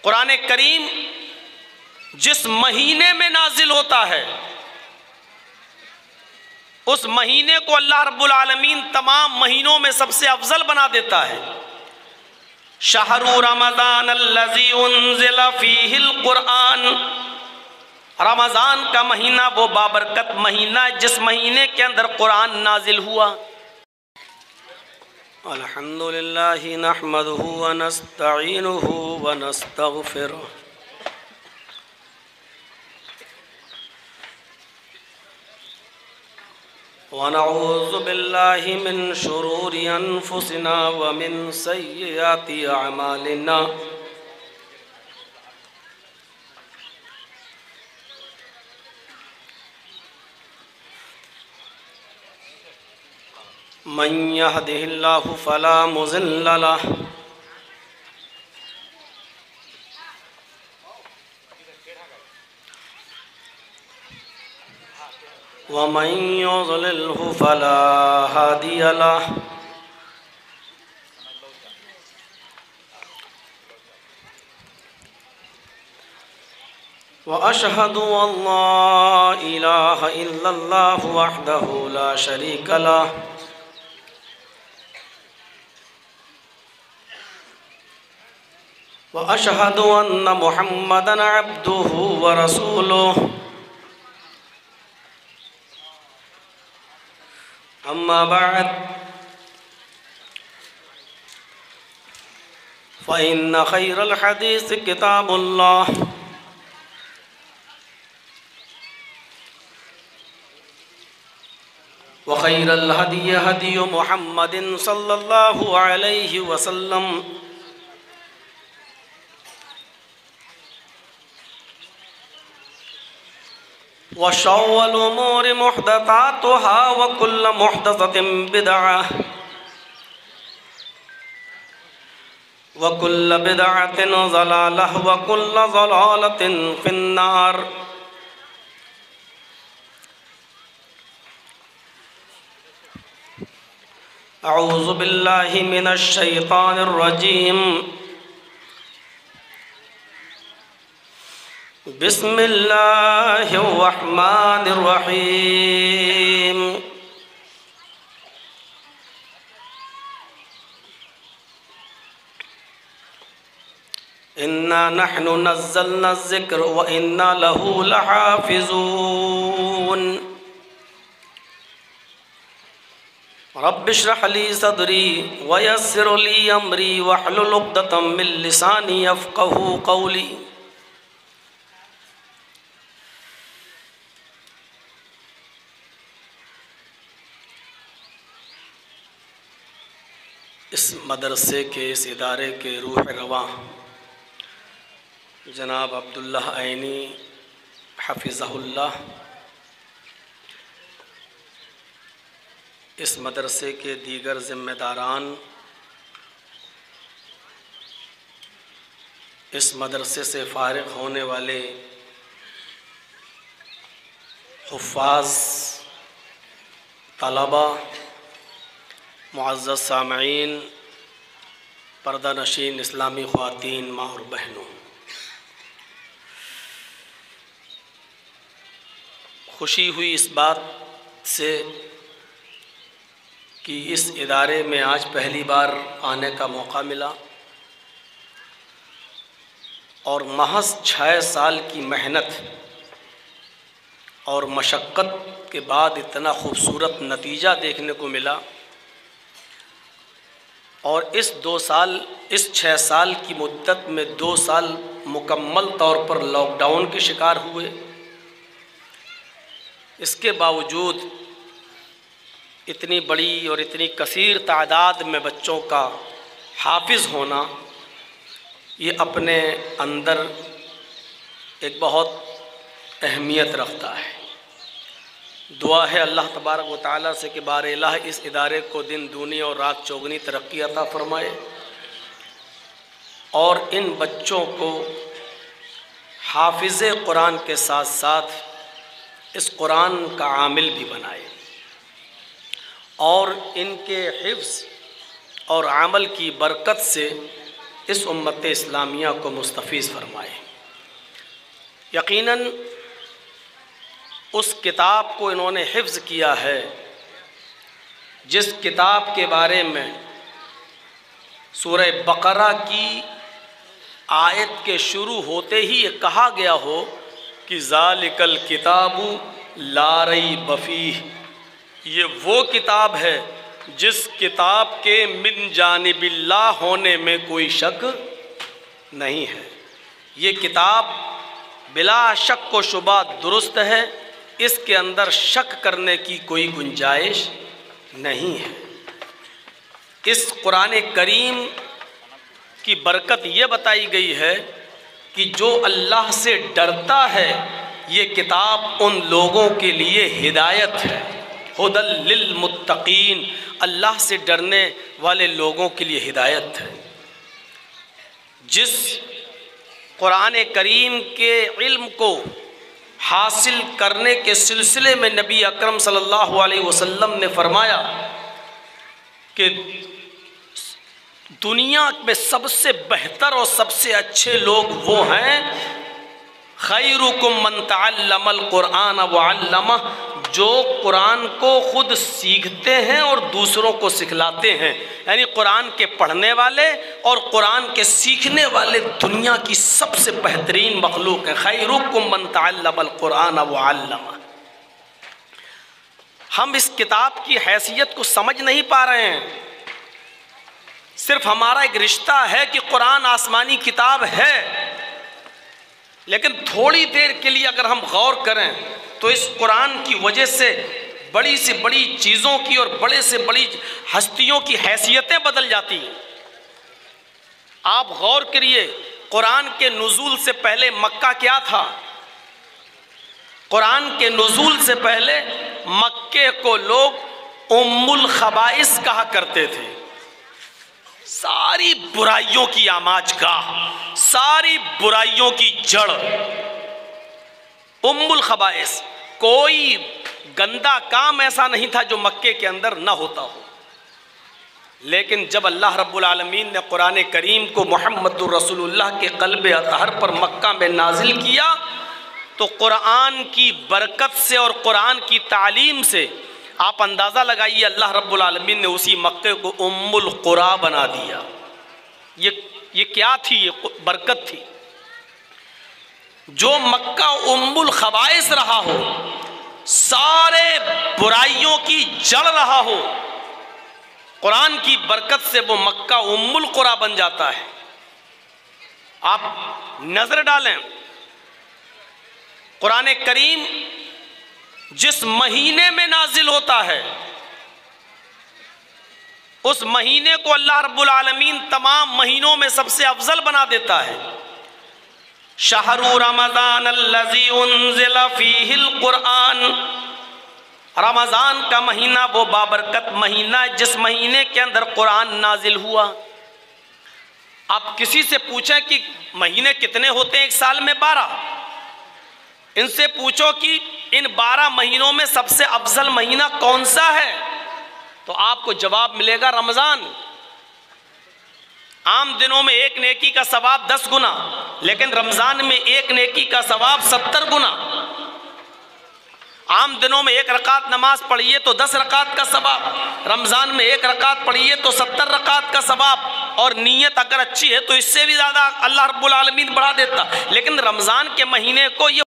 कुरान करीम जिस महीने में नाजिल होता है उस महीने को अल्लाह रब्बुल आलमीन तमाम महीनों में सबसे अफजल बना देता है। शहरु रमज़ान अल्लज़ी उन्ज़िला फ़ीहिल कुरआन, रमज़ान का महीना वो बाबरकत महीना है जिस महीने के अंदर कुरान नाजिल हुआ। अल्हम्दुलिल्लाहि नहमदुहु व नस्तईनुहु व नस्तगफिरुह व नऊज़ु बिल्लाहि मिन शुरूरि अनफुसिना व मिन सय्यिआति अअमालिना। मन यहदिहिल्लाहु फला मुज़िल्ल लहु व मन युज़लिल्हु फला हादिय लहु। व अशहदु अल्ला इलाहा इल्लल्लाहु वहदहु ला शरीका लहु व अशहदु अन्न मुहम्मदन अब्दुहु व रसूलुहु। अम्मा बअद फ़इन्न खैरल हदीस किताबुल्लाह व खैरल हदी हदी मुहम्मदिन सल्लल्लाहु अलैहि वसल्लम व शर्रुल उमूरि मुहदसातुहा व कुल्लु मुहदसतिन बिदअह व कुल्लु बिदअतिन ज़लालह व कुल्लु ज़लालतिन फिन्नार। अऊज़ु बिल्लाहि मिनश शैतानिर रजीम। बिस्मिल्लाहिर रहमानिर रहीम। इन्ना नहनु नज़्ज़लना ज़िक्र व इन्ना लहू लहाफ़िज़ून। रब्बिश्रह ली सदरी व यस्सिर ली अमरी वहलुल उक़दतम मिन लिसानी यफ़क़हू क़ौली। इस मदरसे के इस इदारे के रूह रवां जनाब अब्दुल्ला ऐनी हफ़िज़हुल्लाह, इस मदरसे के दीगर ज़िम्मेदारान, इस मदरसे से फ़ारिग़ होने वाले हुफ़्फ़ाज़, तलबा, मुअज़्ज़ज़ सामईन, पर्दा नशीन इस्लामी ख़वातीन माँ और बहनों, खुशी हुई इस बात से कि इस इदारे में आज पहली बार आने का मौका मिला और महज़ 6 साल की मेहनत और मशक्क़त के बाद इतना खूबसूरत नतीजा देखने को मिला। और इस 6 साल की मुद्दत में 2 साल मुकम्मल तौर पर लॉकडाउन के शिकार हुए। इसके बावजूद इतनी बड़ी और इतनी कसीर तादाद में बच्चों का हाफिज़ होना, ये अपने अंदर एक बहुत अहमियत रखता है। दुआ है अल्लाह तबारक व तआला से कि बार इलाह इस इदारे को दिन दूनी और रात चौगनी तरक्की अता फ़रमाए और इन बच्चों को हाफिज़ कुरान के साथ साथ इस कुरान का आमिल भी बनाए और इनके हिफ्ज़ और अमल की बरकत से इस उम्मत इस्लामिया को मुस्तफ़ीज़ फरमाए। यकीनन उस किताब को इन्होंने हिफ्ज़ किया है जिस किताब के बारे में सूरह बकरा की आयत के शुरू होते ही ये कहा गया हो कि ज़ालिकल किताबु ला रैब फीह, ये वो किताब है जिस किताब के मिन जानिबिल्लाह होने में कोई शक नहीं है। ये किताब बिला शक व शुबा दुरुस्त है, इसके अंदर शक करने की कोई गुंजाइश नहीं है। इस कुरान करीम की बरकत ये बताई गई है कि जो अल्लाह से डरता है ये किताब उन लोगों के लिए हिदायत है, हुदल लिल मुत्तकीन, अल्लाह से डरने वाले लोगों के लिए हिदायत है। जिस कुरान करीम के इल्म को हासिल करने के सिलसिले में नबी अकरम सल्लल्लाहु अलैहि वसल्लम ने फरमाया कि दुनिया में सबसे बेहतर और सबसे अच्छे लोग वो हैं खैरुकुम मन तअल्लमल कुरान व अल्लमह, जो कुरान को खुद सीखते हैं और दूसरों को सिखलाते हैं। यानी कुरान के पढ़ने वाले और कुरान के सीखने वाले दुनिया की सबसे बेहतरीन मखलूक है। खैरुकुम मन तअल्लमल कुरान व अल्लमह। हम इस किताब की हैसियत को समझ नहीं पा रहे हैं। सिर्फ हमारा एक रिश्ता है कि कुरान आसमानी किताब है, लेकिन थोड़ी देर के लिए अगर हम गौर करें तो इस कुरान की वजह से बड़ी से बड़ी चीज़ों की और बड़े से बड़ी हस्तियों की हैसियतें बदल जाती हैं। आप गौर करिए, कुरान के नुज़ूल से पहले मक्का क्या था? कुरान के नुज़ूल से पहले मक्के को लोग उम्मुल खबाइस कहा करते थे, सारी बुराइयों की आमाजगाह, सारी बुराइयों की जड़, उम्मुल खबाइस। कोई गंदा काम ऐसा नहीं था जो मक्के के अंदर ना होता हो। लेकिन जब अल्लाह रब्बुल आलमीन ने कुरान करीम को मुहम्मदुर रसूलुल्लाह के क़ल्ब अतहर पर मक्का में नाजिल किया तो कुरान की बरकत से और कुरान की तालीम से आप अंदाज़ा लगाइए, अल्लाह रब्बुल आलमीन ने उसी मक्के को उम्मुल कुरा बना दिया। ये क्या थी? ये बरकत थी। जो मक्का उम्मुल खबाइस रहा हो, सारे बुराइयों की जड़ रहा हो, कुरान की बरकत से वो मक्का उम्मुल कुरा बन जाता है। आप नजर डालें, कुरान करीम जिस महीने में नाजिल होता है उस महीने को अल्लाह रब्बुल आलमीन तमाम महीनों में सबसे अफजल बना देता है। शहरु रमज़ान अल्लज़ी उन्ज़िला फ़ीहिल कुरान, रमज़ान का महीना वो बाबरकत महीना जिस महीने के अंदर कुरान नाजिल हुआ। आप किसी से पूछें कि महीने कितने होते हैं एक साल में? 12। इनसे पूछो कि इन 12 महीनों में सबसे अफजल महीना कौन सा है, तो आपको जवाब मिलेगा रमज़ान। आम दिनों में एक नेकी का सवाब 10 गुना, लेकिन रमज़ान में एक नेकी का सवाब 70 गुना। आम दिनों में एक रकात नमाज पढ़िए तो 10 रकात का सवाब, रमज़ान में एक रकात पढ़िए तो 70 रकात का सवाब, और नीयत अगर अच्छी है तो इससे भी ज़्यादा अल्लाह रब्बुल आलमीन बढ़ा देता। लेकिन रमज़ान के महीने को ये